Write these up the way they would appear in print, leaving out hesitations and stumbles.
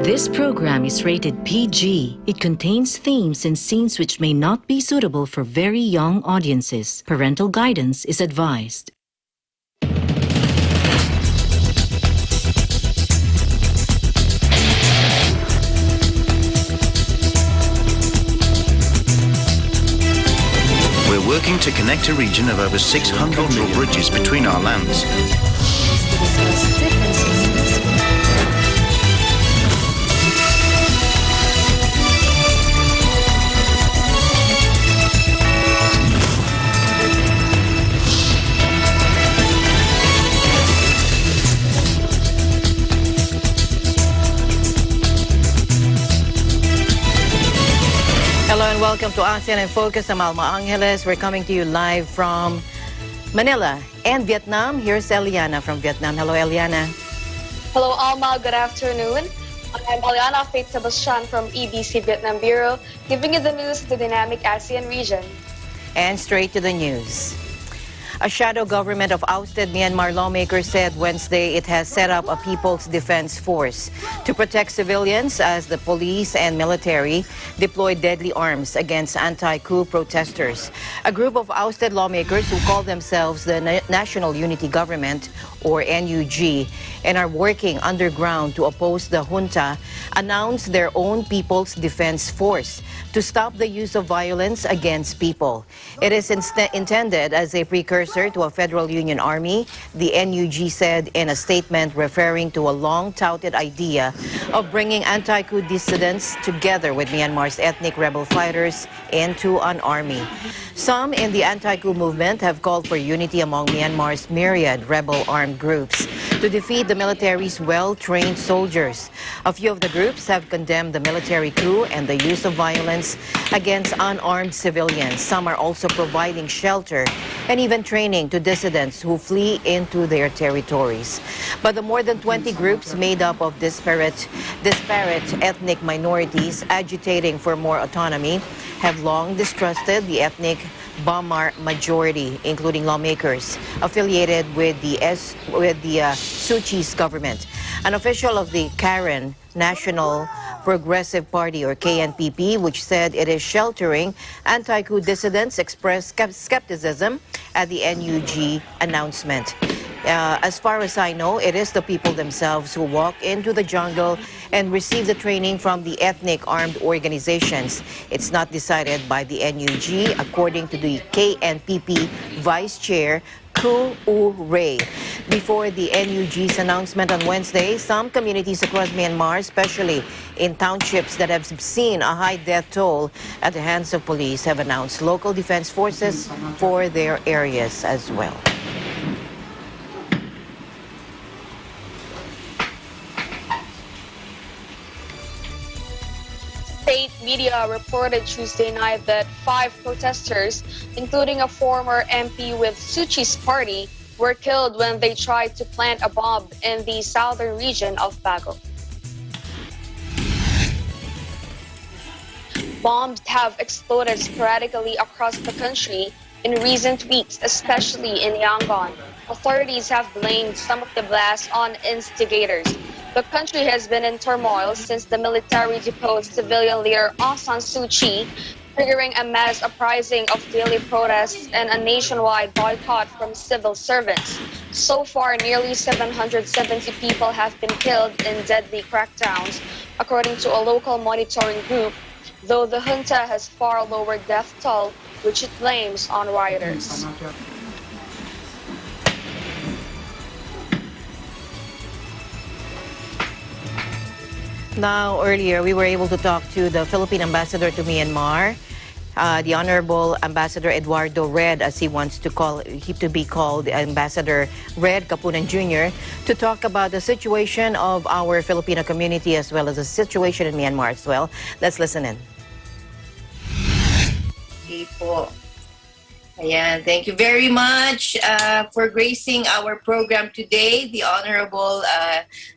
This program is rated PG. It contains themes and scenes which may not be suitable for very young audiences. Parental guidance is advised. We're working to connect a region of over 600 cultural bridges between our lands. Hello and welcome to ASEAN in Focus. I'm Alma Angeles. We're coming to you live from Manila and Vietnam. Here's Eliana from Vietnam. Hello, Eliana. Hello, Alma. Good afternoon. I'm Eliana Faith Sebastian from EBC Vietnam Bureau, giving you the news of the dynamic ASEAN region. And straight to the news. A shadow government of ousted Myanmar lawmakers said Wednesday it has set up a People's Defense Force to protect civilians as the police and military deployed deadly arms against anti-coup protesters. A group of ousted lawmakers who call themselves the National Unity Government, or NUG, and are working underground to oppose the junta, announced their own People's Defense Force to stop the use of violence against people. It is intended as a precursor to a federal union army, the NUG said in a statement referring to a long-touted idea of bringing anti-coup dissidents together with Myanmar's ethnic rebel fighters into an army. Some in the anti-coup movement have called for unity among Myanmar's myriad rebel armed groups to defeat the military's well-trained soldiers. A few of the groups have condemned the military coup and the use of violence against unarmed civilians. Some are also providing shelter and even training to dissidents who flee into their territories. But the more than 20 groups made up of disparate ethnic minorities agitating for more autonomy have long distrusted the ethnic Bamar majority, including lawmakers affiliated with the Suu Kyi's government. An official of the Karen National Progressive Party, or KNPP, which said it is sheltering anti-coup dissidents, expressed skepticism at the NUG announcement. As far as I know, it is the people themselves who walk into the jungle and receive the training from the ethnic armed organizations. It's not decided by the NUG, according to the KNPP Vice Chair, Koo Oo Ray. Before the NUG's announcement on Wednesday, some communities across Myanmar, especially in townships that have seen a high death toll at the hands of police, have announced local defense forces for their areas as well. State media reported Tuesday night that 5 protesters, including a former MP with Suu Kyi's party, were killed when they tried to plant a bomb in the southern region of Bago. Bombs have exploded sporadically across the country in recent weeks, especially in Yangon. Authorities have blamed some of the blasts on instigators. The country has been in turmoil since the military deposed civilian leader Aung San Suu Kyi, triggering a mass uprising of daily protests and a nationwide boycott from civil servants. So far, nearly 770 people have been killed in deadly crackdowns, according to a local monitoring group, though the junta has far lower death toll, which it blames on rioters. Now, earlier, we were able to talk to the Philippine ambassador to Myanmar, the Honorable Ambassador Eduardo Red, as he wants to be called, Ambassador Red Kapunan Jr., to talk about the situation of our Filipino community as well as the situation in Myanmar as well. Let's listen in. Okay po. Ayan, thank you very much for gracing our program today, the Honorable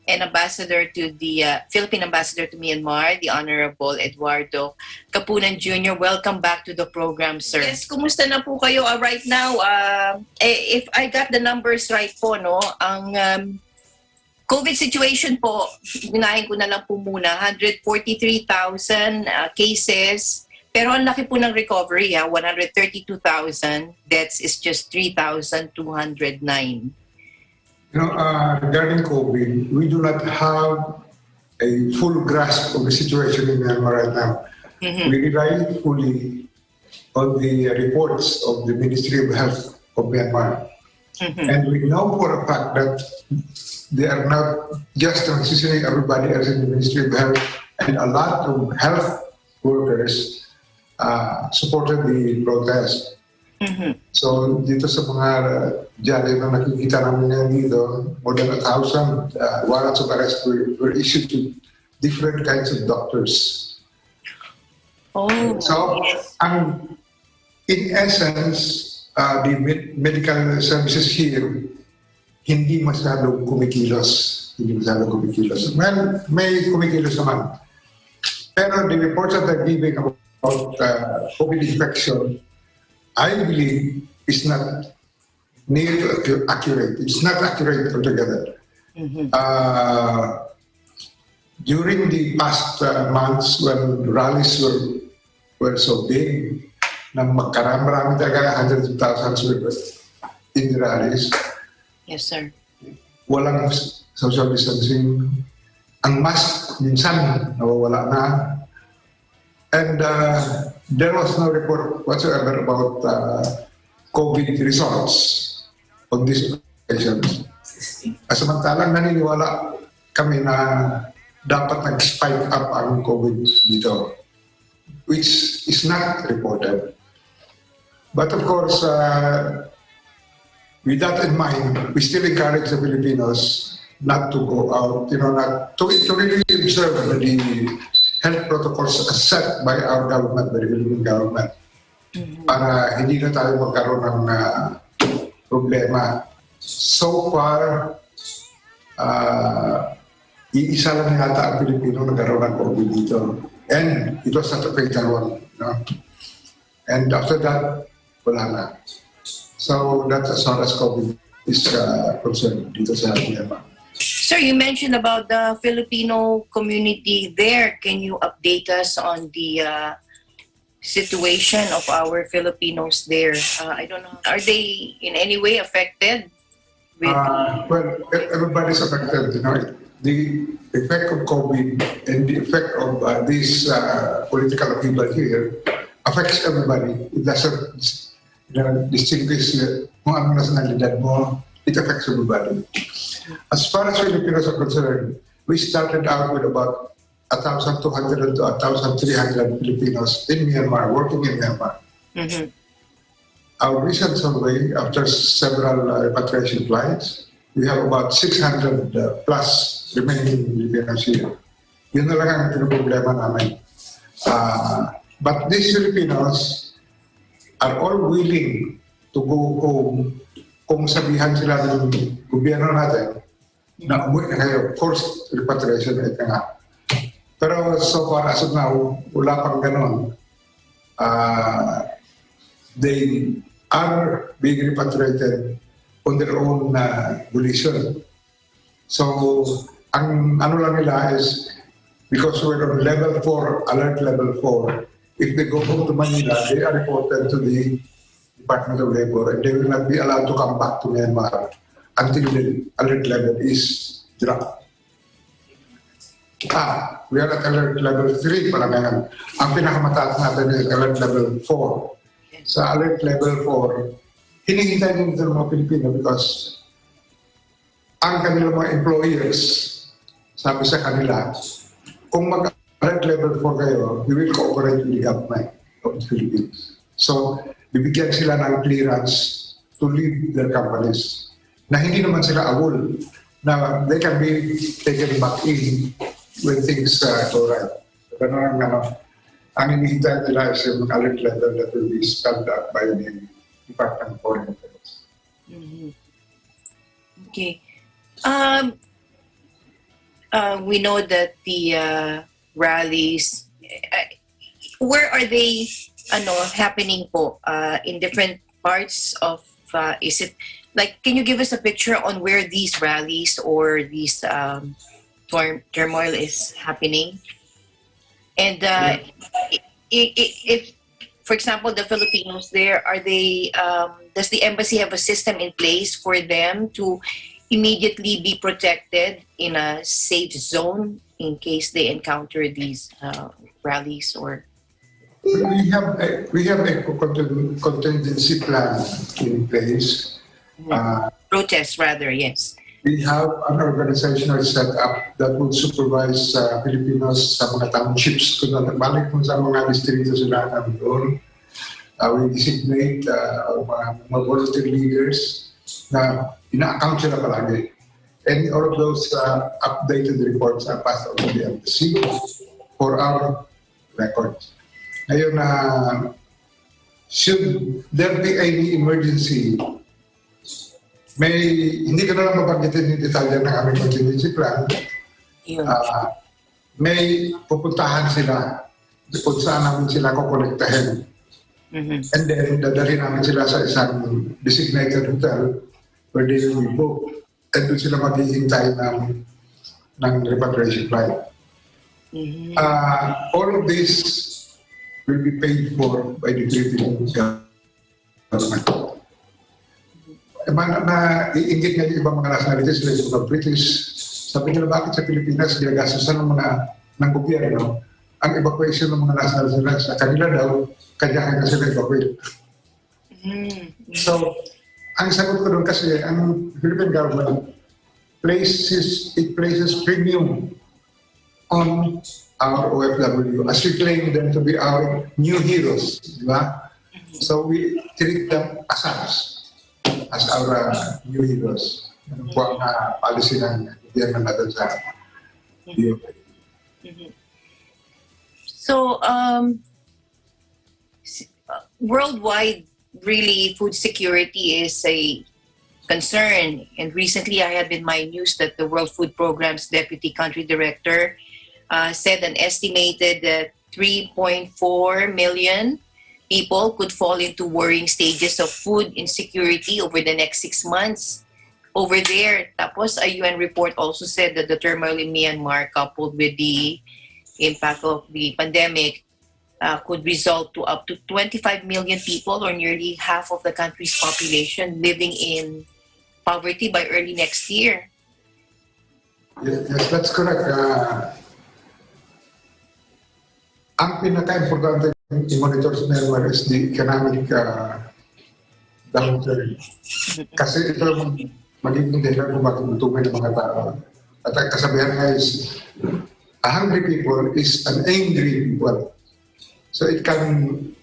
and Ambassador to the Philippine Ambassador to Myanmar, the Honorable Eduardo Kapunan Jr. Welcome back to the program, sir. Yes, kumusta na po kayo right now? If I got the numbers right po, no, ang COVID situation po, unahin ko na lang po muna, 143,000 cases. Pero ang laki po ng recovery, 132,000. Deaths is just 3,209. Regarding COVID, we do not have a full grasp of the situation in Myanmar right now. We rely fully on the reports of the Ministry of Health of Myanmar. And we know for a fact that they are not just transitioning everybody else in the Ministry of Health, and a lot of health workers supported the protest. So dito sa mga diary na nakikita namin ngayon dito, more than 1,000 warrants of arrest were issued to different kinds of doctors. So, in essence, the medical services here hindi masyadong kumikilos. Well, may kumikilos naman. Pero the reports that they're giving about COVID infection, I believe, is not near accurate. It's not accurate altogether. During the past months when rallies were so big, na magkarami talaga, hundreds of thousands were in the rallies. Yes, sir. Walang social distancing. Ang mask, minsan, nawawala na. And there was no report whatsoever about COVID results on these occasions. Samantalang naniniwala kami na dapat nag-spike up ang COVID dito, which is not reported. But of course, with that in mind, we still encourage the Filipinos not to go out, not to really observe the health protocols set by our government, by the Philippine government, para hindi na tayo magkaroon ng problema. So far, iisa lang yata ang Pilipino nagkaroon ng COVID dito. And it was not a fatal one. And after that, wala na. So that's as far as COVID is concerned dito sa Myanmar. Sir, you mentioned about the Filipino community there. Can you update us on the situation of our Filipinos there? I don't know. Are they in any way affected? Well, everybody's affected. The effect of COVID and the effect of this political upheaval here affects everybody. It doesn't distinguish kung ano nationalidad mo. It affects everybody. As far as Filipinos are concerned, we started out with about 1,200 to 1,300 Filipinos in Myanmar, working in Myanmar. Our recent survey, after several repatriation flights, we have about 600 plus remaining Filipinos here. Yun na lang ang problema namin. But these Filipinos are all willing to go home kung sabihan sila ng gobyerno natin na umuwi na kayo. Of course, repatriation rate na nga. Pero so far as of now, wala pang ganun. They are being repatriated on their own volition. So, ang ano lang nila is, because we're on level 4, alert level 4, if they go home to Manila, they are reported to the Department of Labor, and they will not be allowed to come back to Myanmar until the alert level is dropped. We are at alert level 3 pala ngayon. Ang pinakamataas natin is alert level 4. Sa alert level 4, hinihintay nito ng mga Pilipino because ang kanilang mga employers, sabi sa kanila, kung mag-alert level 4 kayo, we will cooperate with the government of the Philippines. So, bibigyan sila ng clearance to leave their companies na hindi naman sila awol na they can be taken back in when things go right. Ganun ang hinihintay nila is yung alert level that will be spelled out by the Department of Foreign Affairs. Okay. We know that the rallies, where are they happening po? In different parts of is it like, can you give us a picture on where these rallies or these turmoil is happening? And if, for example, the Filipinos there, are they, does the embassy have a system in place for them to immediately be protected in a safe zone in case they encounter these rallies or? We have a contingency plan in place. Protests rather, yes. We have an organizational setup that would supervise Filipinos sa mga townships kung balik mo sa mga distrito sila doon. We designate mga volunteer leaders na ina-account sila palagi. And all of those updated reports are passed on to the embassy for our records. Ngayon, should there be any emergency, hindi ko na lang mabanggitin yung detalye ng aming contingency plan. May pupuntahan sila kung saan namin sila kukonektahin. And then, dadalhin namin sila sa isang designated hotel where they will be booked. And doon sila maghihintay ng repatriation flight. All of this will be paid for by the Philippine government. Iingit nga yung ibang mga nationalities, like mga British, sabi nila bakit sa Pilipinas ginagastusan ng gobyerno ang evacuation ng mga nationalities sa kanila daw, kanya sila evacuate. So, ang sagot ko doon kasi, ang Philippine government places premium on our OFW as we claim them to be our new heroes, di ba? So we treat them as our new heroes. Ano po ang policy ng gobyerno natin sa DOP. So, worldwide, really, food security is a concern. And recently, I had in my news that the World Food Programme's Deputy Country Director said an estimated 3.4 million people could fall into worrying stages of food insecurity over the next 6 months over there. Tapos, a UN report also said that the turmoil in Myanmar, coupled with the impact of the pandemic, could result to up to 25 million people, or nearly half of the country's population, living in poverty by early next year. Yes, that's correct. Ang pinaka-importante i-monitor sa Myanmar is the economic downturn. Kasi ito magiging dahilan kung bakit gutumin ng mga tao. At ang kasabihan nga is, a hungry people is an angry people. So it can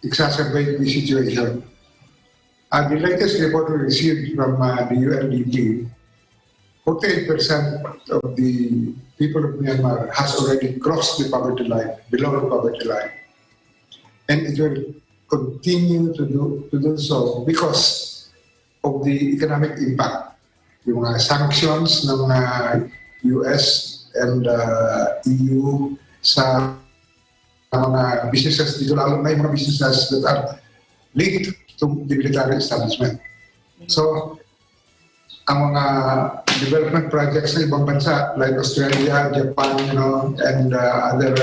exacerbate the situation. The latest report we received from the UNDP, 48% of the people of Myanmar has already crossed the poverty line, below the poverty line. And it will continue to do so because of the economic impact. Yung mga sanctions ng US and EU sa mga businesses dito, lalo na yung mga businesses that are linked to the military establishment. So, ang mga development projects sa ibang bansa like Australia, Japan, and other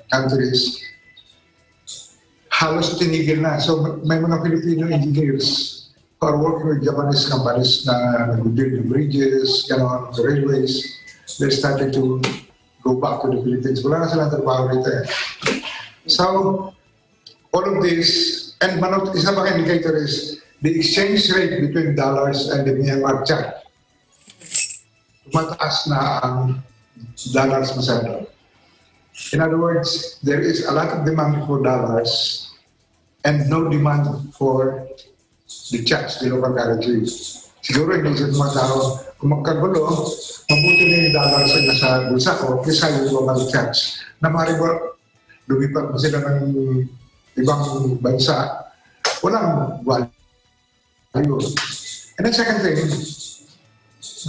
countries, halos tinigil na. So, may mga Filipino engineers who are working with Japanese companies na nag-build ng bridges, railways. They started to go back to the Philippines. Wala na silang trabaho rito eh. So, all of this, and isa pang indicator is the exchange rate between dollars and the Myanmar kyat. Mataas na ang dollars masyado. In other words, there is a lot of demand for dollars and no demand for the kyats, the local currency. Siguro inisip mga tao, kung magkagulo, mabuti na yung dollars ay nasa bulsa ko, kaysa yung local kyats. Na maribor, lumipat mo sila ng ibang bansa, walang value. And the second thing,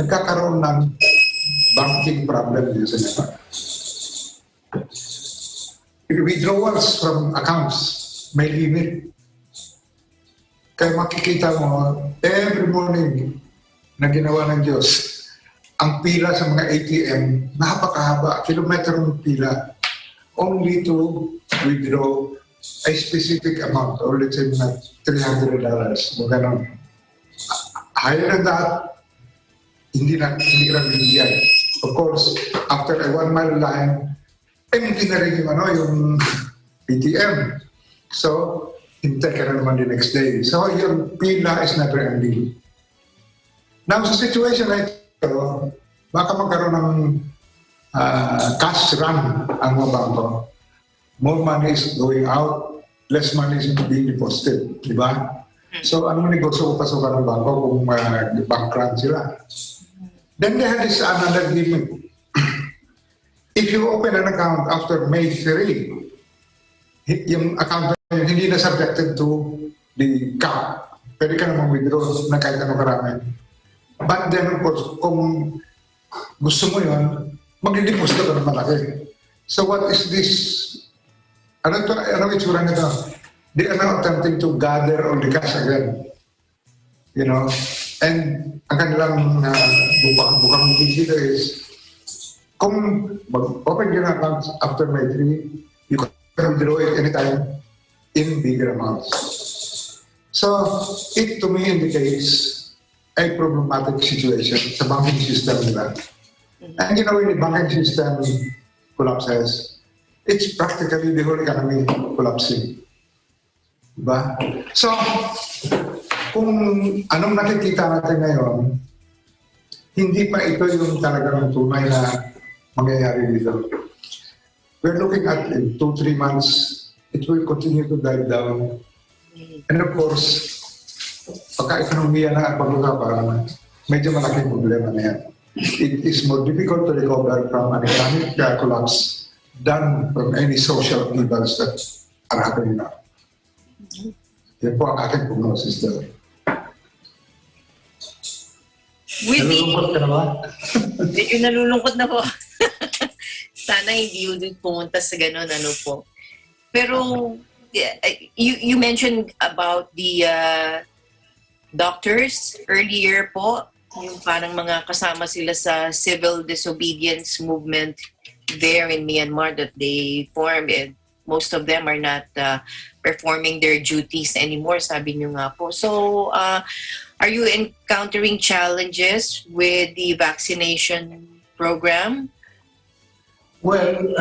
nagkakaroon ng banking problem dito sa Myanmar. Withdrawals from accounts may limit. Kaya makikita mo, every morning na ginawa ng Diyos, ang pila sa mga ATM, napakahaba, kilometrong pila, only to withdraw a specific amount, or let's say na $300, o ganon. Higher than that, hindi na bibigyan. Of course, after a 1 mile line, empty na rin yung ATM. So, hintay ka na naman the next day. So, yung pila is never ending. Now, sa situation na ito, baka magkaroon ng cash run ang mga bangko. More money is going out, less money is being deposited. Di ba? So, anong negosyo pasukan ng bangko kung bank run sila? Then they had this another gimmick. If you open an account after May 3, yung account hindi na subjected to the cap. Pwede ka namang withdraw na kahit anong karami. But then, of course, kung gusto mo yun, mag-deposit ka ng malaki. So what is this? Ano itsura nito? They are now attempting to gather all the cash again. You know? And ang kanilang bukang dito is, kung mag-open your account after May 3, you can withdraw it anytime in bigger amounts. So, it to me indicates a problematic situation sa banking system nila. And when the banking system collapses, it's practically the whole economy collapsing. Diba? So, kung anong nakikita natin ngayon, hindi pa ito yung talagang tunay na mangyayari dito. We're looking at in 2-3 months, it will continue to dive down. And of course, pagka-ekonomiya na at pag-usapan, medyo malaking problema na yan. It is more difficult to recover from an economic collapse than from any social evils that are happening now. Yan po ang aking prognosis doon. Nalulungkot ka na ba? Medyo nalulungkot na po. Sana hindi yun pumunta sa ganun, po. Pero you mentioned about the doctors earlier po, yung parang mga kasama sila sa civil disobedience movement there in Myanmar that they formed, and most of them are not performing their duties anymore, sabi nyo nga po. So, are you encountering challenges with the vaccination program? Well,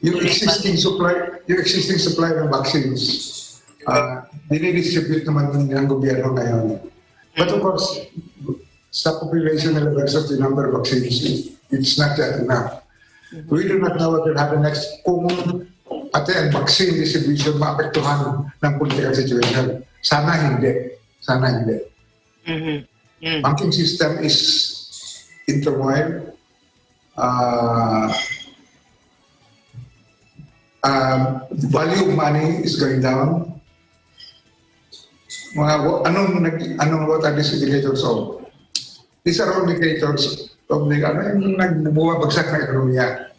yung existing supply ng vaccines, dinidistribute naman ng gobyerno ngayon. But of course, sa population nila versus the number of vaccines, it's not yet enough. We do not know what will happen next kung ang vaccine distribution maapektuhan ng political situation. Sana hindi. Sana hindi. Banking system is in turmoil. The value of money is going down. What are these indicators of? These are all indicators of nagbubagsak na ekonomiya.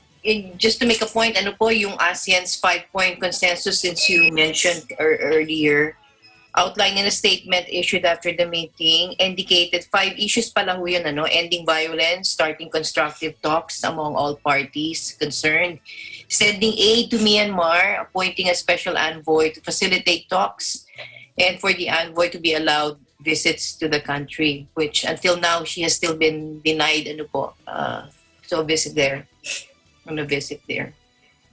Just to make a point, ano po yung ASEAN's 5-point consensus, since you mentioned earlier, outlined in a statement issued after the meeting, indicated 5 issues pala ho yun, ending violence, starting constructive talks among all parties concerned, sending aid to Myanmar, appointing a special envoy to facilitate talks, and for the envoy to be allowed visits to the country, which until now she has still been denied so visit there.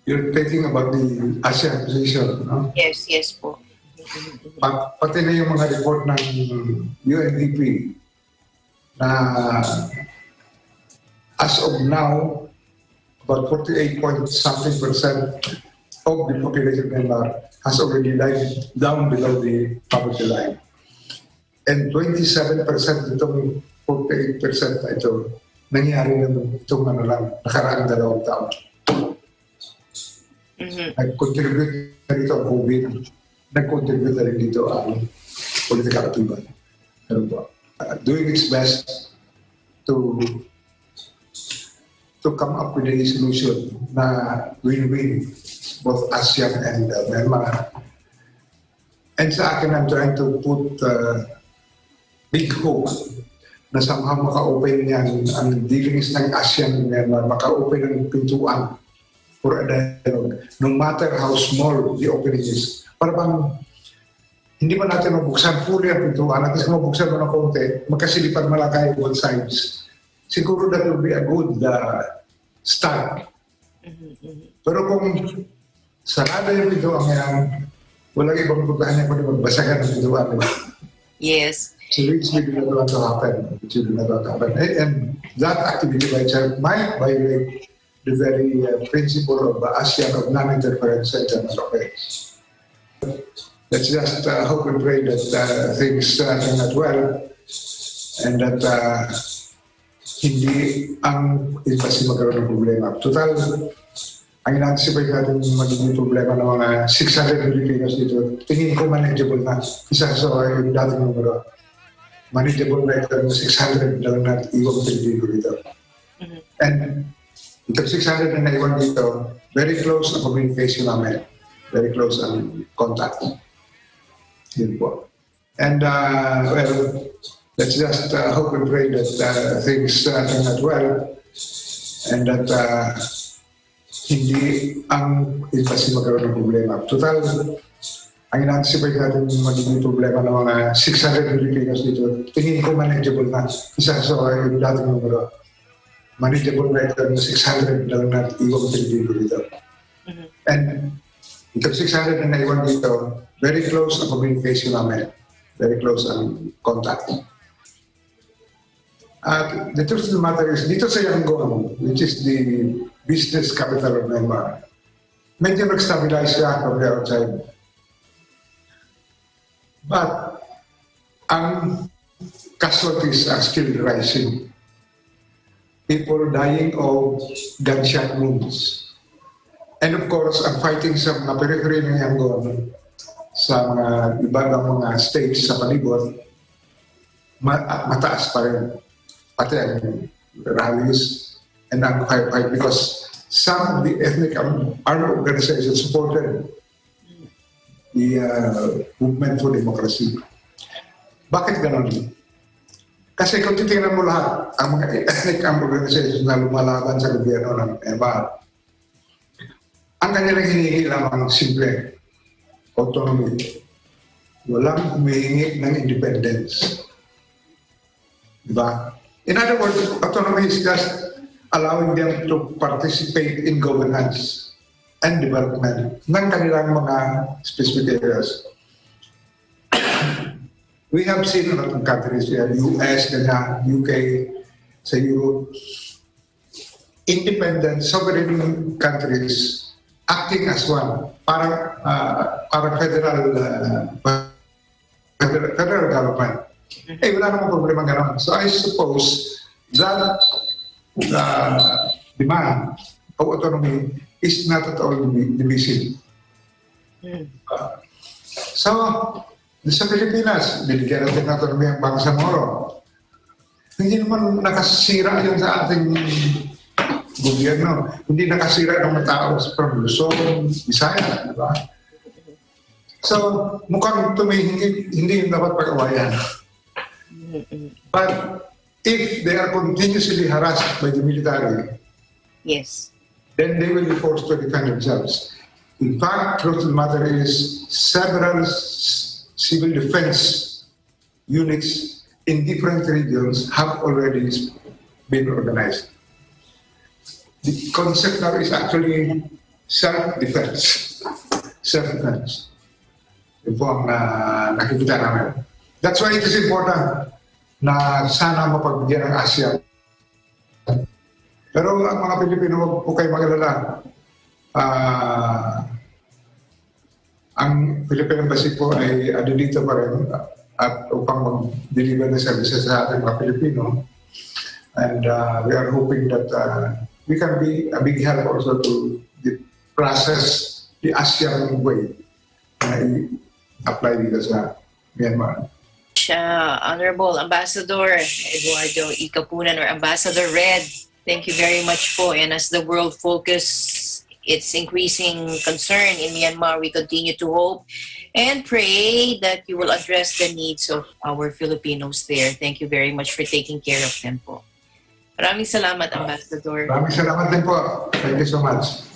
You're thinking about the ASEAN position, no? Yes po. Pati na yung mga report ng UNDP na as of now, about 48-point-something% of the population of Myanmar has already died down below the poverty line. And 27% itong 48% na ito, nangyari na itong nakaraang 2 taon. Nag-contribute na dito ang COVID. Nag-contribute na rin dito ang political activity. Doing its best to come up with a solution na win-win both ASEAN and Myanmar. And sa akin, I'm trying to put big hope na somehow maka-open yan ang dealings ng ASEAN and Myanmar, maka-open ang pintuan for a dialogue, no matter how small the opening is. Para bang hindi pa natin mabuksan fully ang pintuan, at least mabuksan mo ng konti, magkasilipan malakay both sides. Siguro that will be a good start. Pero kung sarado yung pintuan yan, walang ibang puntahan niya kundi magbasagan ng pintuan. Yes. So it's really not going to happen. It's really not going to happen. And that activity by itself might violate the very principle of ASEAN of non-interference in international affairs. Let's just hope and pray that things turn out well and that hindi ang embassy magkaroon ng problema. Total, ang in-anticipate natin magiging problema ng mga 600 Filipinos dito, tingin ko manageable na. Isa sa yung dating numero. Manageable na ito ng 600 lang na iwang Pilipino dito. And itong 600 na naiwan dito, very close ang communication namin. Very close ang contact. Yun po. And well, let's just hope and pray that things turn out well and that hindi ang embassy magkaroon ng problema. Total, ang in-anticipate natin magiging problema ng mga 600 Filipinos dito, tingin ko manageable na. Isa sa yung dating numero. Manageable na ito ng 600 lang na iwang Pilipino dito. And itong 600 na naiwan dito, very close ang communication namin. Very close ang contact. At the truth of the matter is, dito sa Yangon, which is the business capital of Myanmar, medyo nag-stabilize siya from the outside. But ang casualties are still rising. People dying of gunshot wounds. And of course, ang fighting sa mga periphery ng Yangon, sa mga ibang mga states sa palibot, mataas pa rin. Pati ang rallies and ang fight because some of the ethnic armed organizations supported the movement for democracy. Bakit ganon? Kasi kung titingnan mo lahat, ang mga ethnic armed organizations na lumalaban sa gobyerno ng Myanmar, ang kanilang hinihingi lamang simple, autonomy. Walang humihingi ng independence. Diba? In other words, autonomy is just allowing them to participate in governance and development ng kanilang mga specific areas. We have seen a lot of countries here, US, UK, sa Europe, independent, sovereign countries acting as one, parang federal government. Eh, wala namang problema gano'n. So I suppose that the demand of autonomy is not at all divisive. So, sa Pilipinas, binigyan natin ng autonomy ang Bangsamoro. Hindi naman nakasira yun sa ating gobyerno. Hindi nakasira ng mga tao from Luzon, Visayas, di ba? So, mukhang tumihingi, hindi yung dapat pag-awayan. But if they are continuously harassed by the military, Yes. then they will be forced to defend themselves. In fact, truth of the matter is several civil defense units in different regions have already been organized. The concept now is actually self-defense. Self-defense. Yun po ang nakikita namin. That's why it is important na sana mapagbigyan ng ASEAN. Pero ang mga Pilipino, huwag po kayo mag-alala. Ang Philippine Embassy po ay dito pa rin at upang mag-deliver na services sa ating mga Pilipino. And we are hoping that we can be a big help also to process the ASEAN way na i-apply dito sa Myanmar. Honorable Ambassador Eduardo E. Capunan, or Ambassador Red, thank you very much po. And as the world focus its increasing concern in Myanmar, we continue to hope and pray that you will address the needs of our Filipinos there. Thank you very much for taking care of them po. Maraming salamat, Ambassador. Maraming salamat din po. Thank you so much.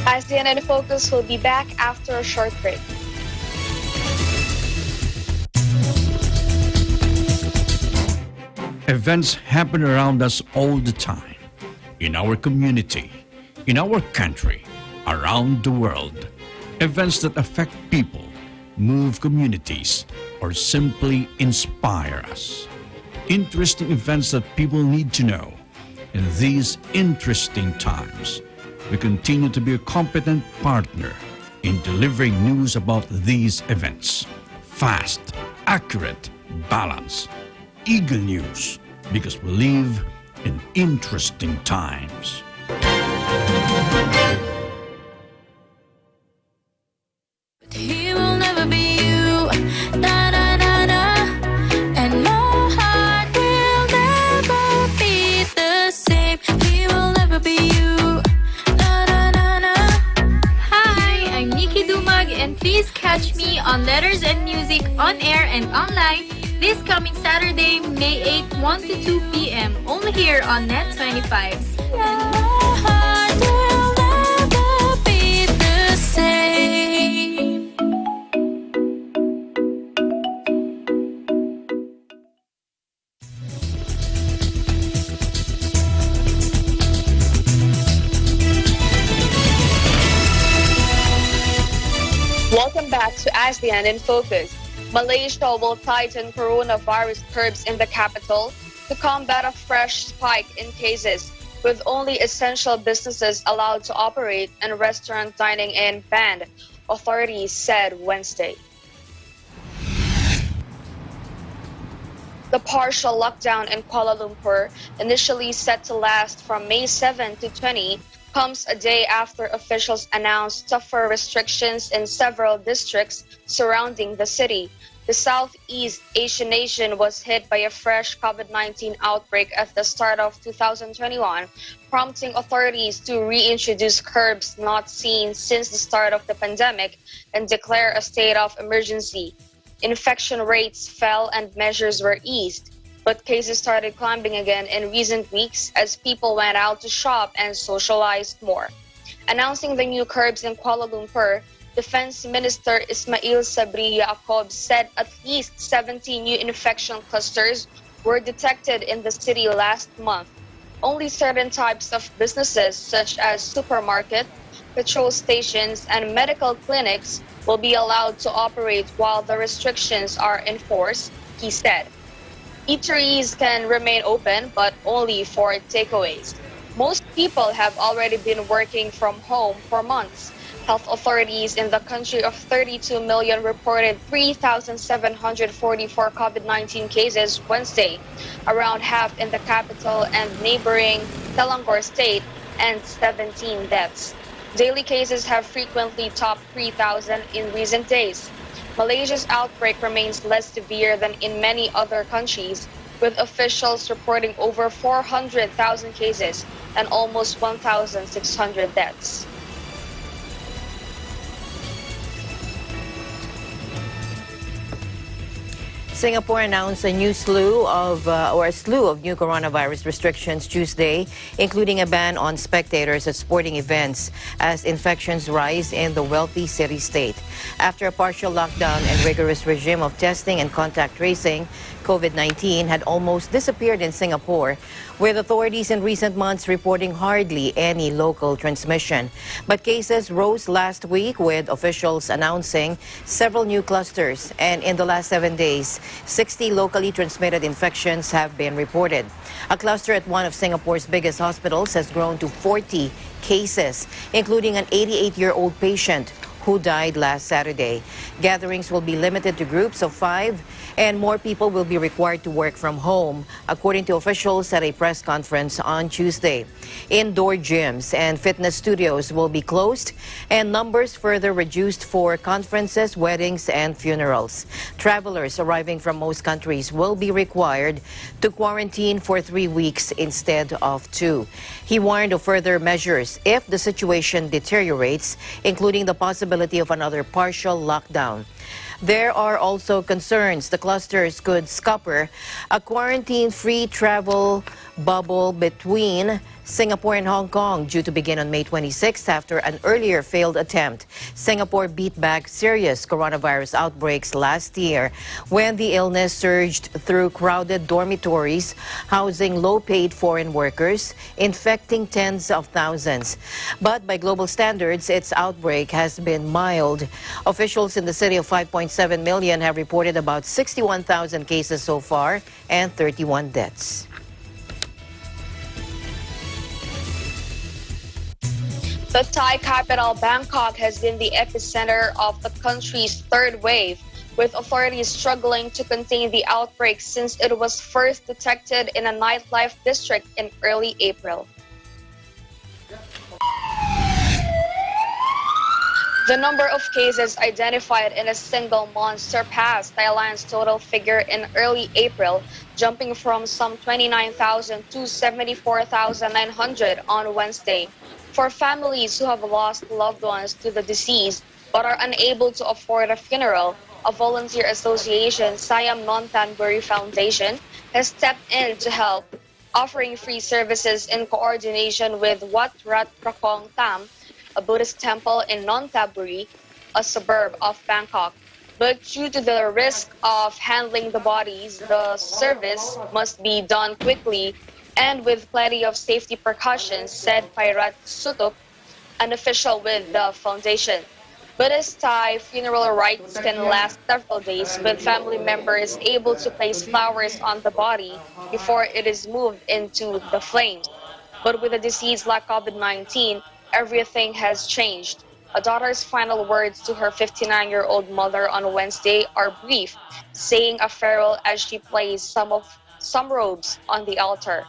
ASEAN in Focus will be back after a short break. Events happen around us all the time, in our community, in our country, around the world. Events that affect people, move communities, or simply inspire us. Interesting events that people need to know. In these interesting times, we continue to be a competent partner in delivering news about these events. Fast, accurate, balanced, eagle news, because we live in interesting times. He will never be you, na na na na, and my heart will never be the same. He will never be you, na na na na. Hi, I'm Nikki Dumag, and please catch me on Letters and Music on air and online this coming Saturday, May 8, 1 to 2 p.m. only here on Net 25. And my heart will never be the same. Welcome back to ASEAN in Focus. Malaysia will tighten coronavirus curbs in the capital to combat a fresh spike in cases, with only essential businesses allowed to operate and restaurant dining in banned, authorities said Wednesday. The partial lockdown in Kuala Lumpur, initially set to last from May 7 to 20, comes a day after officials announced tougher restrictions in several districts surrounding the city. The Southeast Asian nation was hit by a fresh COVID-19 outbreak at the start of 2021, prompting authorities to reintroduce curbs not seen since the start of the pandemic and declare a state of emergency. Infection rates fell and measures were eased, but cases started climbing again in recent weeks as people went out to shop and socialized more. Announcing the new curbs in Kuala Lumpur, Defense Minister Ismail Sabri Yaacob said at least 70 new infection clusters were detected in the city last month. Only certain types of businesses, such as supermarkets, petrol stations, and medical clinics, will be allowed to operate while the restrictions are enforced, he said. Eateries can remain open, but only for takeaways. Most people have already been working from home for months. Health authorities in the country of 32 million reported 3,744 COVID-19 cases Wednesday, around half in the capital and neighboring Selangor state, and 17 deaths. Daily cases have frequently topped 3,000 in recent days. Malaysia's outbreak remains less severe than in many other countries, with officials reporting over 400,000 cases and almost 1,600 deaths. Singapore announced a slew of new coronavirus restrictions Tuesday, including a ban on spectators at sporting events as infections rise in the wealthy city-state. After a partial lockdown and rigorous regime of testing and contact tracing, COVID-19 had almost disappeared in Singapore, with authorities in recent months reporting hardly any local transmission. But cases rose last week, with officials announcing several new clusters, and in the last 7 days, 60 locally transmitted infections have been reported. A cluster at one of Singapore's biggest hospitals has grown to 40 cases, including an 88-year-old patient who died last Saturday. Gatherings will be limited to groups of 5, and more people will be required to work from home, according to officials at a press conference on Tuesday. Indoor gyms and fitness studios will be closed, and numbers further reduced for conferences, weddings, and funerals. Travelers arriving from most countries will be required to quarantine for 3 weeks instead of 2. He warned of further measures if the situation deteriorates, including the possibility of another partial lockdown. There are also concerns the clusters could scupper a quarantine-free travel bubble between Singapore and Hong Kong, due to begin on May 26 after an earlier failed attempt. Singapore beat back serious coronavirus outbreaks last year when the illness surged through crowded dormitories housing low-paid foreign workers, infecting tens of thousands. But by global standards, its outbreak has been mild. Officials in the city of 5.7 million have reported about 61,000 cases so far and 31 deaths. The Thai capital, Bangkok, has been the epicenter of the country's third wave, with authorities struggling to contain the outbreak since it was first detected in a nightlife district in early April. The number of cases identified in a single month surpassed Thailand's total figure in early April, jumping from some 29,000 to 74,900 on Wednesday. For families who have lost loved ones to the disease but are unable to afford a funeral, a volunteer association, Siam Non-Tanbury Foundation, has stepped in to help, offering free services in coordination with Wat Rat Prakong Tam, a Buddhist temple in Non-Tanbury, a suburb of Bangkok. But due to the risk of handling the bodies, the service must be done quickly and with plenty of safety precautions, said Pairat Sutup, an official with the foundation. Buddhist Thai funeral rites can last several days, with family members able to place flowers on the body before it is moved into the flames. But with a disease like COVID-19, everything has changed. A daughter's final words to her 59-year-old mother on Wednesday are brief, saying a farewell as she placed some robes on the altar.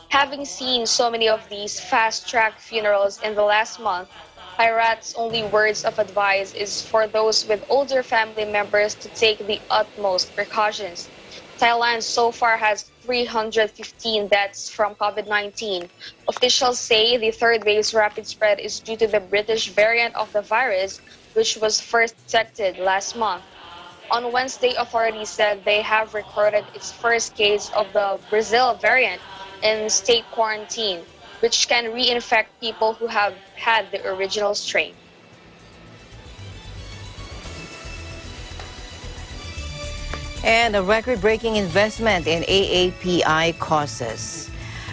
Having seen so many of these fast-track funerals in the last month, Pairat's only words of advice is for those with older family members to take the utmost precautions. Thailand so far has 315 deaths from COVID-19. Officials say the third wave's rapid spread is due to the British variant of the virus, which was first detected last month. On Wednesday, authorities said they have recorded its first case of the Brazil variant in state quarantine, which can reinfect people who have had the original strain. And a record-breaking investment in AAPI causes.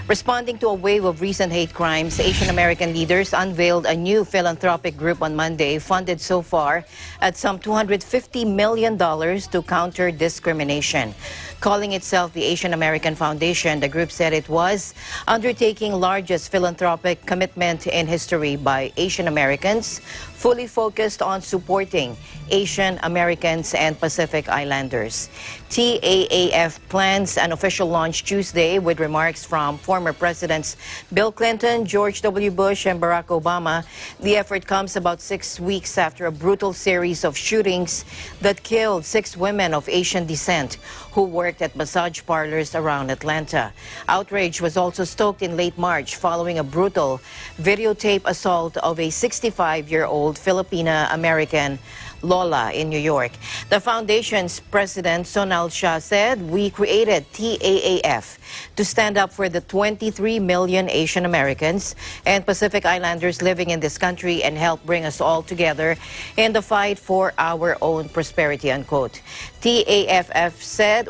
Responding to a wave of recent hate crimes, Asian American leaders unveiled a new philanthropic group on Monday, funded so far at some $250 million to counter discrimination. Calling itself the Asian American Foundation, the group said it was undertaking largest philanthropic commitment in history by Asian Americans, fully focused on supporting Asian Americans and Pacific Islanders. TAAF plans an official launch Tuesday with remarks from former Presidents Bill Clinton, George W. Bush, and Barack Obama. The effort comes about 6 weeks after a brutal series of shootings that killed 6 women of Asian descent who worked at massage parlors around Atlanta. Outrage was also stoked in late March following a brutal videotape assault of a 65-year-old Filipina-American Lola in New York. The foundation's president, Sonal Shah, said, "We created TAAF to stand up for the 23 million Asian Americans and Pacific Islanders living in this country and help bring us all together in the fight for our own prosperity," unquote. TAFF said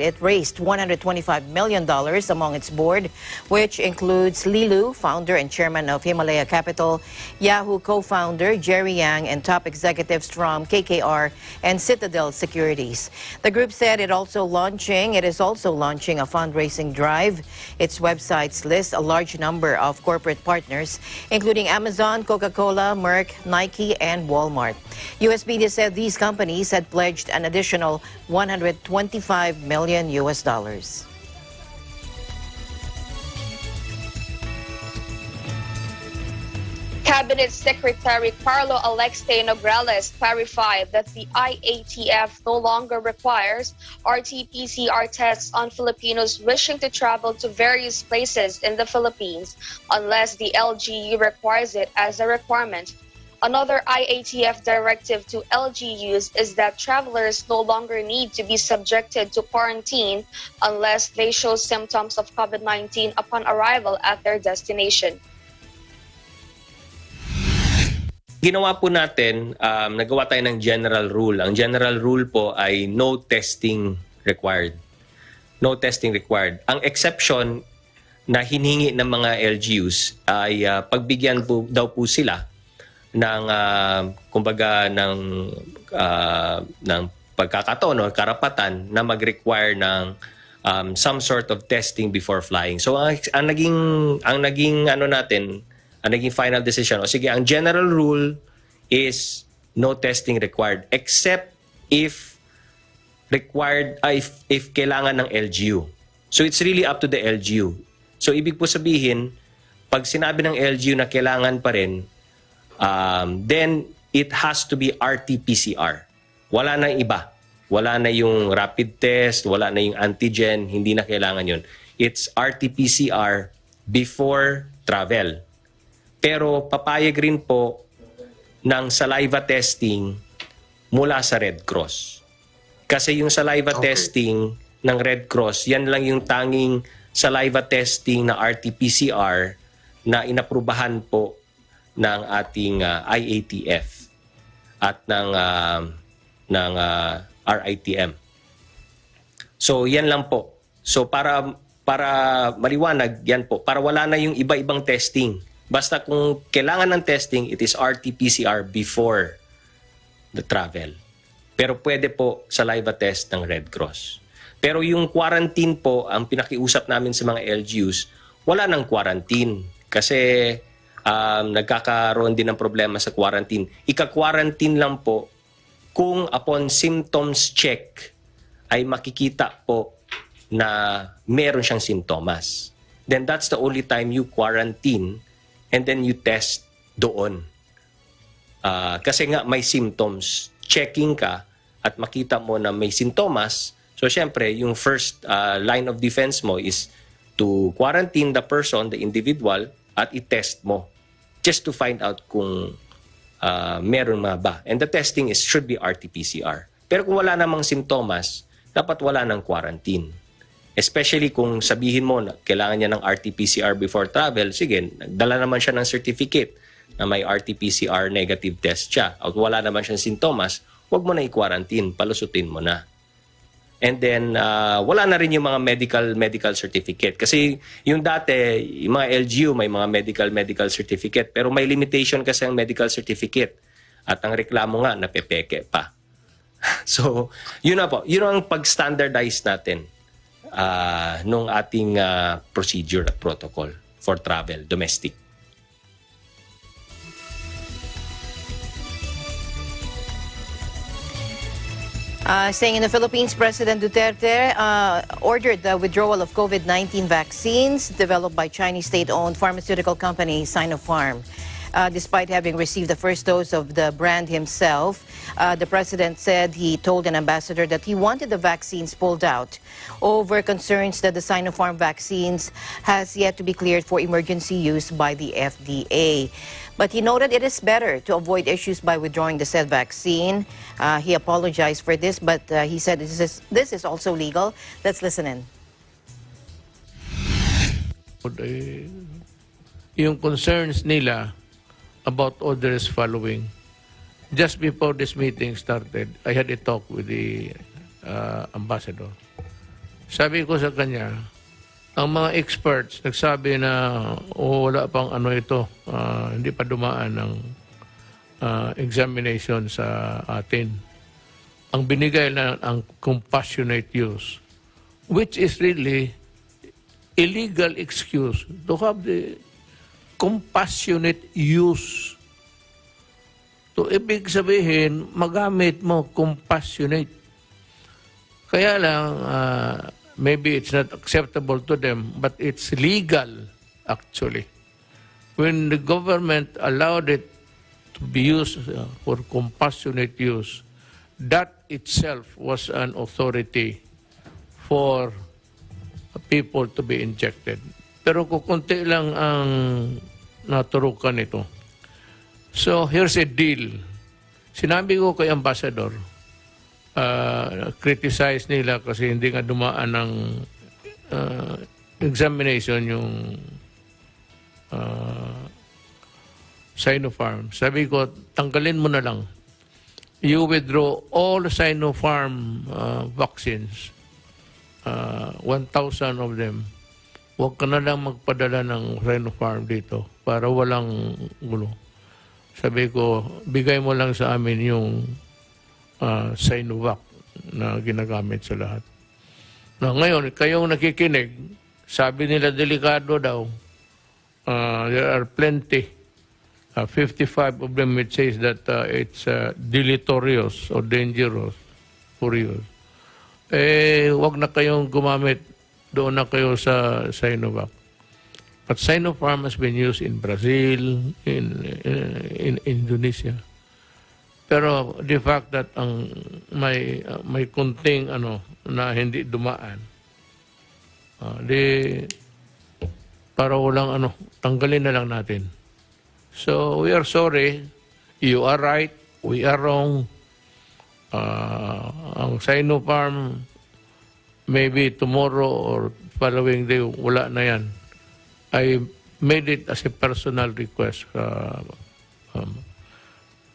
it raised $125 million among its board, which includes Lilu, founder and chairman of Himalaya Capital, Yahoo co-founder Jerry Yang, and top executive executives from KKR and Citadel Securities. The group said it is also launching a fundraising drive. Its websites list a large number of corporate partners, including Amazon, Coca-Cola, Merck, Nike, and Walmart. US media said these companies had pledged an additional $125 million. Cabinet Secretary Carlo Alexte Nograles clarified that the IATF no longer requires RT-PCR tests on Filipinos wishing to travel to various places in the Philippines unless the LGU requires it as a requirement. Another IATF directive to LGUs is that travelers no longer need to be subjected to quarantine unless they show symptoms of COVID-19 upon arrival at their destination. Ginawa po natin, nagawa tayo ng general rule. Ang general rule po ay no testing required. No testing required. Ang exception na hinihingi ng mga LGUs ay pagbigyan po, daw po sila ng kumbaga ng pagkakataon o karapatan na mag-require ng some sort of testing before flying. So ang naging final decision, o sige, ang general rule is no testing required except if required, if kailangan ng LGU. So it's really up to the LGU. So ibig po sabihin, pag sinabi ng LGU na kailangan pa rin, then it has to be RT-PCR. Wala na iba. Wala na yung rapid test, wala na yung antigen, hindi na kailangan yun. It's RT-PCR before travel. Pero papayag rin po ng saliva testing mula sa Red Cross. Kasi yung saliva testing ng Red Cross, yan lang yung tanging saliva testing na RT-PCR na inaprubahan po ng ating IATF at ng RITM. So yan lang po. So para maliwanag yan po, para wala na yung iba-ibang testing. Basta kung kailangan ng testing, it is RT-PCR before the travel. Pero pwede po saliva test ng Red Cross. Pero yung quarantine po, ang pinakiusap namin sa mga LGUs, wala nang quarantine. Kasi nagkakaroon din ng problema sa quarantine. Ika-quarantine lang po kung upon symptoms check ay makikita po na meron siyang sintomas. Then that's the only time you quarantine and then you test doon. Kasi nga may symptoms, checking ka at makita mo na may sintomas. So syempre, yung first line of defense mo is to quarantine the person, the individual, at i-test mo just to find out kung meron nga ba. And the testing should be RT-PCR. Pero kung wala namang sintomas, dapat wala ng quarantine. Especially kung sabihin mo na kailangan niya ng RT-PCR before travel, sige, nagdala naman siya ng certificate na may RT-PCR negative test siya. At wala naman siyang sintomas, huwag mo na i-quarantine, palusutin mo na. And then, wala na rin yung mga medical certificate. Kasi yung dati, yung mga LGU, may mga medical certificate. Pero may limitation kasi ang medical certificate. At ang reklamo nga, napepeke pa. So, yun na po. Yun ang pag-standardize natin nung ating procedure at protocol for travel, domestic. Staying in the Philippines, President Duterte ordered the withdrawal of COVID-19 vaccines developed by Chinese state-owned pharmaceutical company Sinopharm. Despite having received the first dose of the brand himself, the president said he told an ambassador that he wanted the vaccines pulled out over concerns that the Sinopharm vaccines has yet to be cleared for emergency use by the FDA. But he noted it is better to avoid issues by withdrawing the said vaccine. He apologized for this, but he said this is also legal. Let's listen in. Yung concerns nila about others following. Just before this meeting started, I had a talk with the ambassador. Sabi ko sa kanya, ang mga experts nagsabi na wala pang ano ito, hindi pa dumaan ng examination sa atin. Ang binigay na ang compassionate use, which is really illegal excuse to have the compassionate use. To ibig sabihin, magamit mo compassionate. Kaya lang, maybe it's not acceptable to them, but it's legal actually. When the government allowed it to be used for compassionate use, that itself was an authority for people to be injected. Pero kukunti lang ang naturukan ito. So here's a deal. Sinabi ko kay Ambassador, criticize nila kasi hindi nga dumaan ng examination yung Sinopharm. Sabi ko, tanggalin mo na lang. You withdraw all Sinopharm vaccines, 1,000 of them. Huwag ka na lang magpadala ng Sinopharm dito para walang gulo. Sabi ko, bigay mo lang sa amin yung Sinovac na ginagamit sa lahat. Na ngayon, kayong nakikinig, sabi nila delikado daw. There are plenty. 55 of them it says that it's deleterious or dangerous for you. Wag na kayong gumamit. Doon na kayo sa Sinovac. But Sinopharm has been used in Brazil, in Indonesia. Pero the fact that ang may kunting na hindi dumaan, para walang tanggalin na lang natin. So we are sorry, you are right, we are wrong. Ang Sinopharm, maybe tomorrow or following day, wala na yan. I made it as a personal request.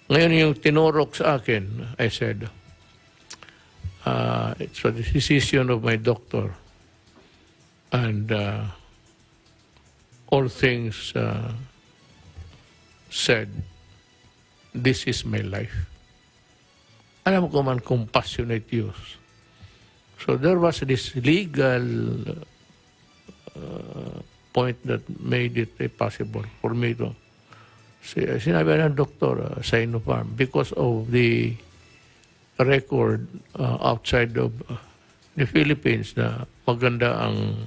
Ngayon yung tinurok sa akin, I said, it's a decision of my doctor. And all things said, this is my life. Alam ko man, compassionate use. So there was this legal point that made it possible for me to sinabi ng doktor, Sinopharm, because of the record outside of the Philippines na maganda ang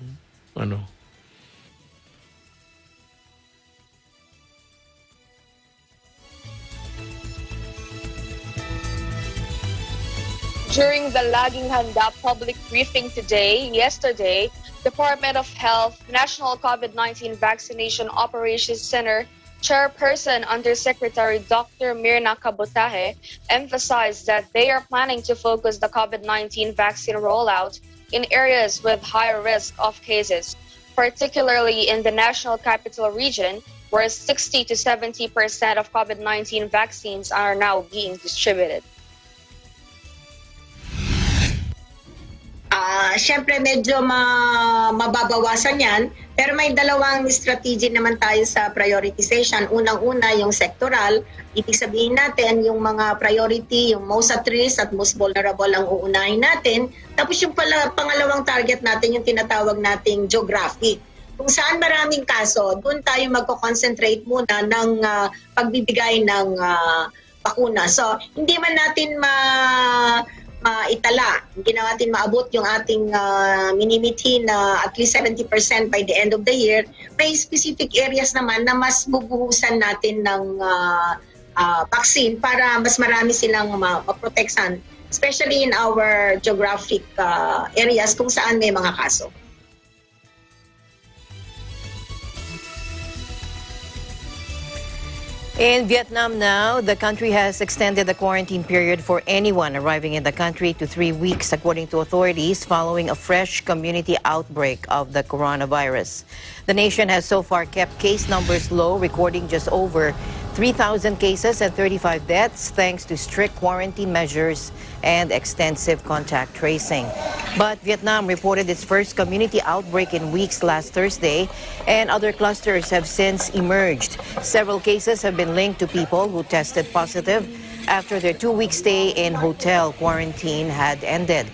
During the Laging Handa public briefing yesterday, Department of Health National COVID-19 Vaccination Operations Center Chairperson Undersecretary Dr. Mirna Kabutahe emphasized that they are planning to focus the COVID-19 vaccine rollout in areas with higher risk of cases, particularly in the National Capital Region, where 60 to 70% of COVID-19 vaccines are now being distributed. Siyempre medyo mababawasan yan, pero may dalawang strategy naman tayo sa prioritization. Unang-una yung sectoral, ibig sabihin natin yung mga priority, yung most at risk at most vulnerable ang uunahin natin. Tapos yung pangalawang target natin yung tinatawag nating geographic. Kung saan maraming kaso, doon tayo magko-concentrate muna ng pagbibigay ng bakuna. So hindi man natin itala, hindi na natin maabot yung ating minimithi na at least 70% by the end of the year, may specific areas naman na mas bubuhusan natin ng vaccine para mas marami silang maproteksan, especially in our geographic areas kung saan may mga kaso. In Vietnam now, the country has extended the quarantine period for anyone arriving in the country to 3 weeks, according to authorities, following a fresh community outbreak of the coronavirus. The nation has so far kept case numbers low, recording just over 3,000 cases and 35 deaths thanks to strict quarantine measures and extensive contact tracing. But Vietnam reported its first community outbreak in weeks last Thursday, and other clusters have since emerged. Several cases have been linked to people who tested positive after their 2-week stay in hotel quarantine had ended.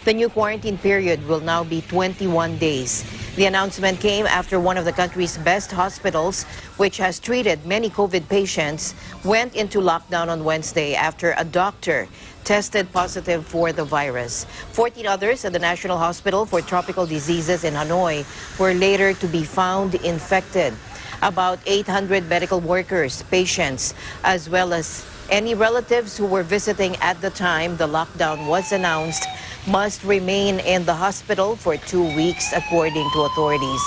The new quarantine period will now be 21 days. The announcement came after one of the country's best hospitals, which has treated many COVID patients, went into lockdown on Wednesday after a doctor tested positive for the virus. 14 others at the National Hospital for Tropical Diseases in Hanoi were later to be found infected. About 800 medical workers, patients, as well as any relatives who were visiting at the time the lockdown was announced must remain in the hospital for 2 weeks, according to authorities.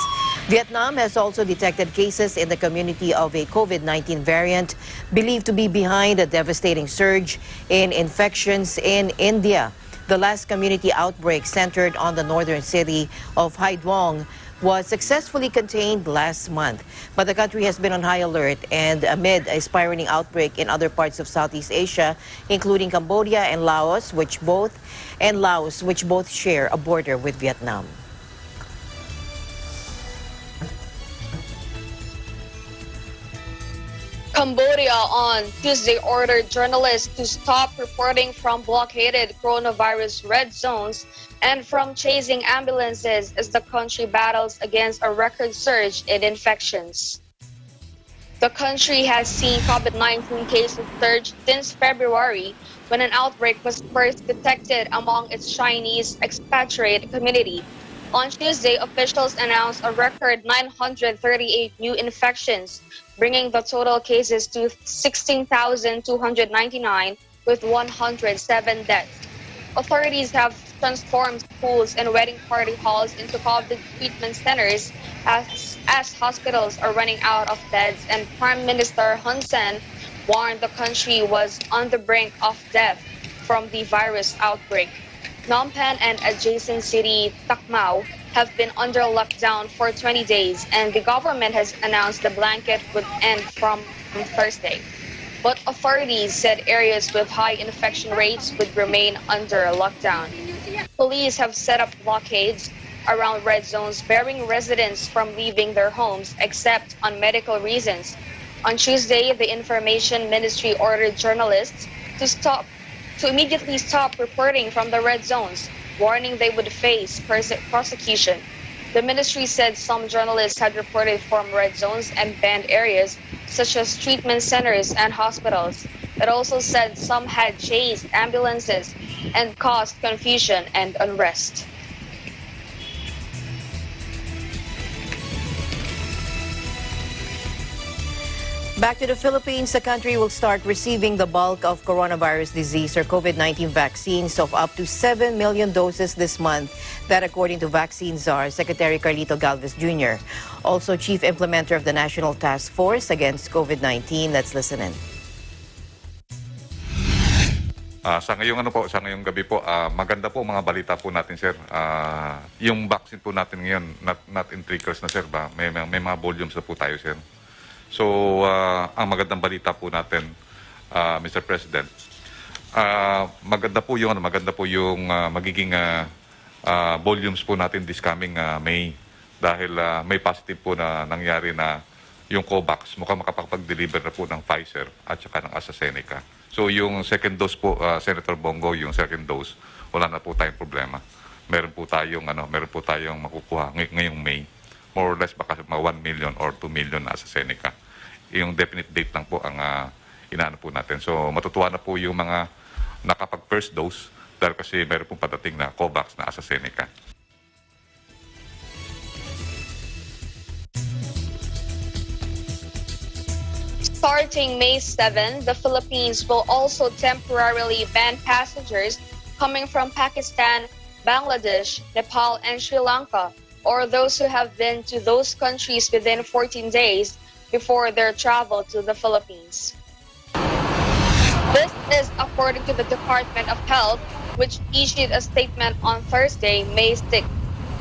Vietnam has also detected cases in the community of a COVID-19 variant believed to be behind a devastating surge in infections in India. The last community outbreak, centered on the northern city of Hai Duong, was successfully contained last month. But the country has been on high alert and amid a spiraling outbreak in other parts of Southeast Asia, including Cambodia and Laos, which both share a border with Vietnam. Cambodia on Tuesday ordered journalists to stop reporting from blockaded coronavirus red zones and from chasing ambulances as the country battles against a record surge in infections. The country has seen COVID-19 cases surge since February, when an outbreak was first detected among its Chinese expatriate community. On Tuesday, officials announced a record 938 new infections, bringing the total cases to 16,299 with 107 deaths. Authorities have transformed schools and wedding party halls into COVID treatment centers as hospitals are running out of beds, and Prime Minister Hun Sen warned the country was on the brink of death from the virus outbreak. Phnom Penh and adjacent city Tak Mau have been under lockdown for 20 days, and the government has announced the blanket would end from Thursday. But authorities said areas with high infection rates would remain under lockdown. Police have set up blockades around red zones, barring residents from leaving their homes except on medical reasons. On Tuesday, the Information Ministry ordered journalists to immediately stop reporting from the red zones, warning they would face prosecution. The ministry said some journalists had reported from red zones and banned areas such as treatment centers and hospitals. It also said some had chased ambulances and caused confusion and unrest. Back to the Philippines, the country will start receiving the bulk of coronavirus disease or COVID-19 vaccines of up to 7 million doses this month. That according to Vaccine Czar Secretary Carlito Galvez Jr. Also Chief Implementer of the National Task Force Against COVID-19. Let's listen in. Sa ngayong gabi po, maganda po mga balita po natin, sir. Yung vaccine po natin ngayon, not in trickles na, sir, ba? May mga volumes na po tayo, sir. So, ang magandang balita po natin, Mr. President, maganda po yung magiging volumes po natin this coming May, dahil may positive po na nangyari na yung COVAX mukhang makapag-deliver na po ng Pfizer at saka ng AstraZeneca. So yung second dose po, Senator Bongo, yung second dose, wala na po tayong problema. Meron po tayong makukuha ngayong May. More or less baka 1 million or 2 million na AstraZeneca. Yung definite date lang po ang inaano po natin. So matutuwa na po yung mga nakapag first dose dahil kasi meron pong padating na COVAX na AstraZeneca. Starting May 7, the Philippines will also temporarily ban passengers coming from Pakistan, Bangladesh, Nepal, and Sri Lanka, or those who have been to those countries within 14 days before their travel to the Philippines. This is according to the Department of Health, which issued a statement on Thursday, May 6.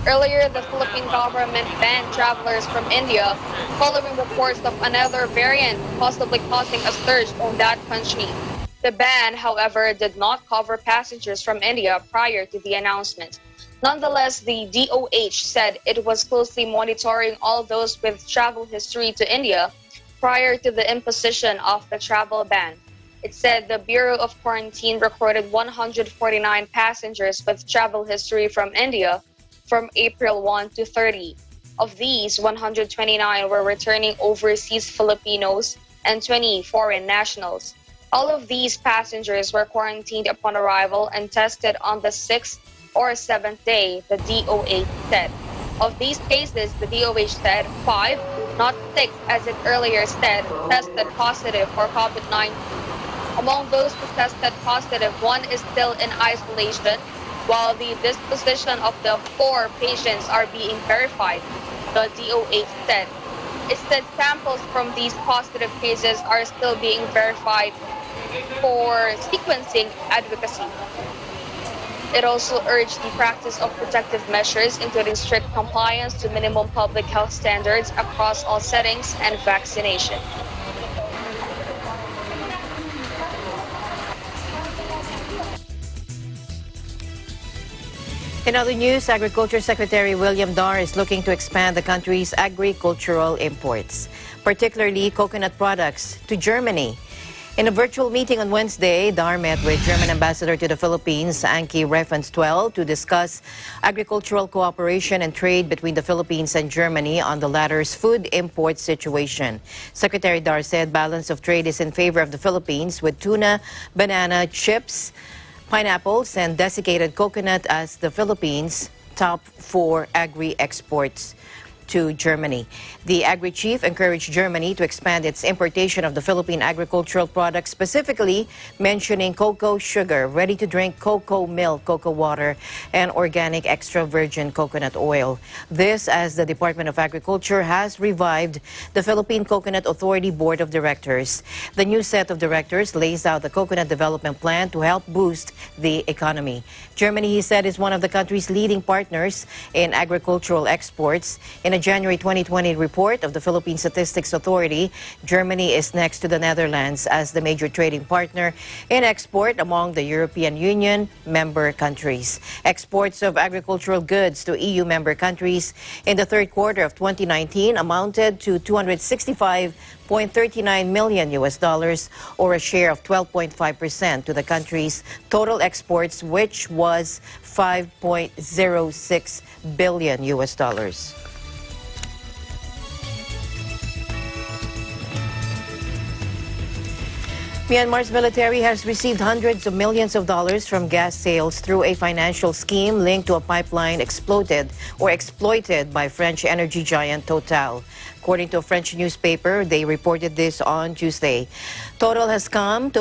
Earlier, the Philippine government banned travelers from India following reports of another variant possibly causing a surge in that country. The ban, however, did not cover passengers from India prior to the announcement. Nonetheless, the DOH said it was closely monitoring all those with travel history to India prior to the imposition of the travel ban. It said the Bureau of Quarantine recorded 149 passengers with travel history from India from April 1 to 30. Of these, 129 were returning overseas Filipinos and 20 foreign nationals. All of these passengers were quarantined upon arrival and tested on the 6th or 7th day, the DOH said. Of these cases, the DOH said 5, not 6 as it earlier said, tested positive for COVID-19. Among those who tested positive, 1 is still in isolation, while the disposition of the 4 patients are being verified, the DOH said. It said samples from these positive cases are still being verified for sequencing advocacy. It also urged the practice of protective measures, including strict compliance to minimum public health standards across all settings and vaccination. In other news, Agriculture Secretary William Dar is looking to expand the country's agricultural imports, particularly coconut products, to Germany. In a virtual meeting on Wednesday, Dar met with German Ambassador to the Philippines, Anki Reifenswell, to discuss agricultural cooperation and trade between the Philippines and Germany on the latter's food import situation. Secretary Dar said balance of trade is in favor of the Philippines, with tuna, banana, chips, pineapples, and desiccated coconut as the Philippines' top 4 agri-exports to Germany. The Agri-chief encouraged Germany to expand its importation of the Philippine agricultural products, specifically mentioning cocoa sugar, ready-to-drink cocoa milk, cocoa water, and organic extra virgin coconut oil. This as the Department of Agriculture has revived the Philippine Coconut Authority Board of Directors. The new set of directors lays out the coconut development plan to help boost the economy. Germany, he said, is one of the country's leading partners in agricultural exports. In a January 2020 report of the Philippine Statistics Authority, Germany is next to the Netherlands as the major trading partner in export among the European Union member countries. Exports of agricultural goods to EU member countries in the third quarter of 2019 amounted to $265.39 million US, or a share of 12.5% to the country's total exports, which was $5.06 billion US. Myanmar's military has received hundreds of millions of dollars from gas sales through a financial scheme linked to a pipeline exploited by French energy giant Total. According to a French newspaper, they reported this on Tuesday. Total has come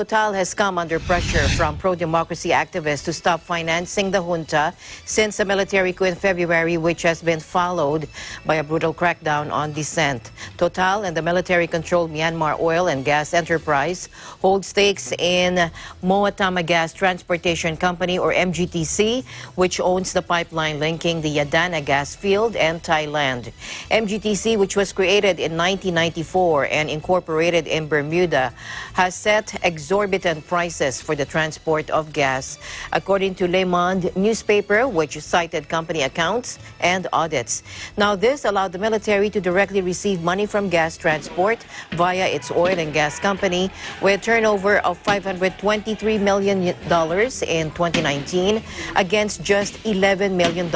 under pressure from pro-democracy activists to stop financing the junta since a military coup in February, which has been followed by a brutal crackdown on dissent. Total and the military-controlled Myanmar Oil and Gas Enterprise hold stakes in Moatama Gas Transportation Company, or MGTC, which owns the pipeline linking the Yadana gas field and Thailand. MGTC, which was created in 1994 and incorporated in Bermuda, has set exorbitant prices for the transport of gas, according to Le Monde newspaper, which cited company accounts and audits. Now, this allowed the military to directly receive money from gas transport via its oil and gas company, with turnover of $523 million in 2019 against just $11 million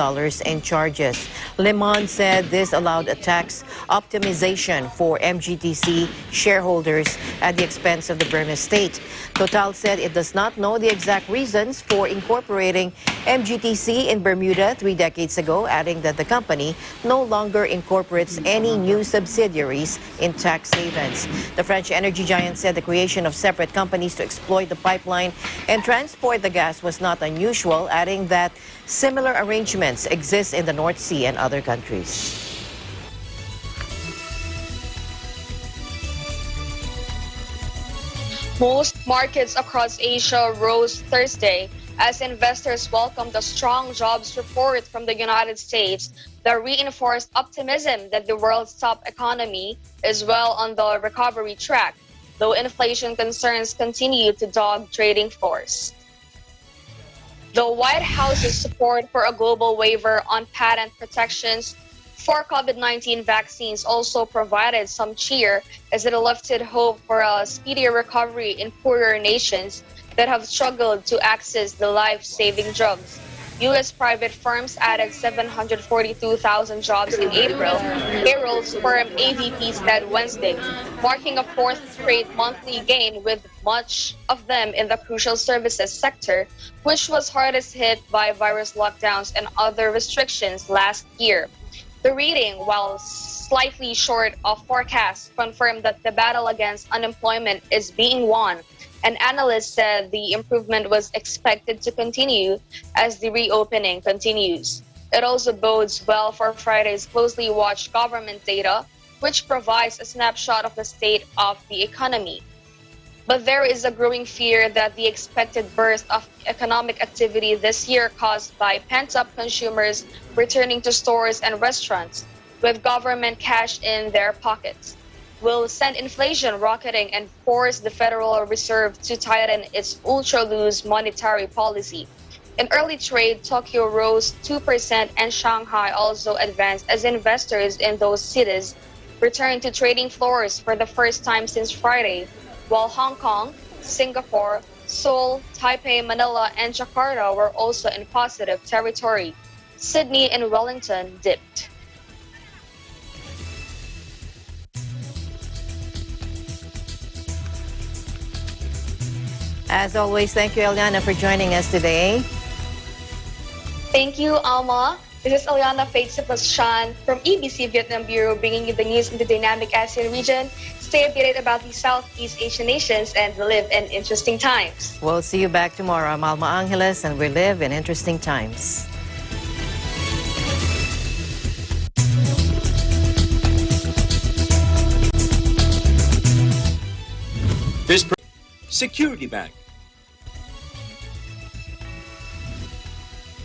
in charges. Le Monde said this allowed a tax optimization for MGTC shareholders at the expense of the Burmese state. Total said it does not know the exact reasons for incorporating MGTC in Bermuda 3 decades ago, adding that the company no longer incorporates any new subsidiaries in tax havens. The French energy giant said the creation of separate companies to exploit the pipeline and transport the gas was not unusual, adding that similar arrangements exist in the North Sea and other countries. Most markets across Asia rose Thursday as investors welcomed the strong jobs report from the United States that reinforced optimism that the world's top economy is well on the recovery track, though inflation concerns continue to dog trading floors. The White House's support for a global waiver on patent protections for COVID-19 vaccines also provided some cheer as it lifted hope for a speedier recovery in poorer nations that have struggled to access the life-saving drugs. U.S. private firms added 742,000 jobs in April, payrolls firm ADP said Wednesday, marking a fourth straight monthly gain, with much of them in the crucial services sector, which was hardest hit by virus lockdowns and other restrictions last year. The reading, while slightly short of forecasts, confirmed that the battle against unemployment is being won, and analysts said the improvement was expected to continue as the reopening continues. It also bodes well for Friday's closely watched government data, which provides a snapshot of the state of the economy. But there is a growing fear that the expected burst of economic activity this year, caused by pent-up consumers returning to stores and restaurants with government cash in their pockets, will send inflation rocketing and force the Federal Reserve to tighten its ultra-loose monetary policy. In early trade, Tokyo rose 2% and Shanghai also advanced as investors in those cities returned to trading floors for the first time since Friday, while Hong Kong, Singapore, Seoul, Taipei, Manila, and Jakarta were also in positive territory. Sydney and Wellington dipped. As always, thank you, Eliana, for joining us today. Thank you, Alma. This is Eliana Faitz-Shan from EBC Vietnam Bureau, bringing you the news in the dynamic ASEAN region. Stay updated about the Southeast Asian nations and live in interesting times. We'll see you back tomorrow. I'm Alma Angeles, and we live in interesting times. Security Bank,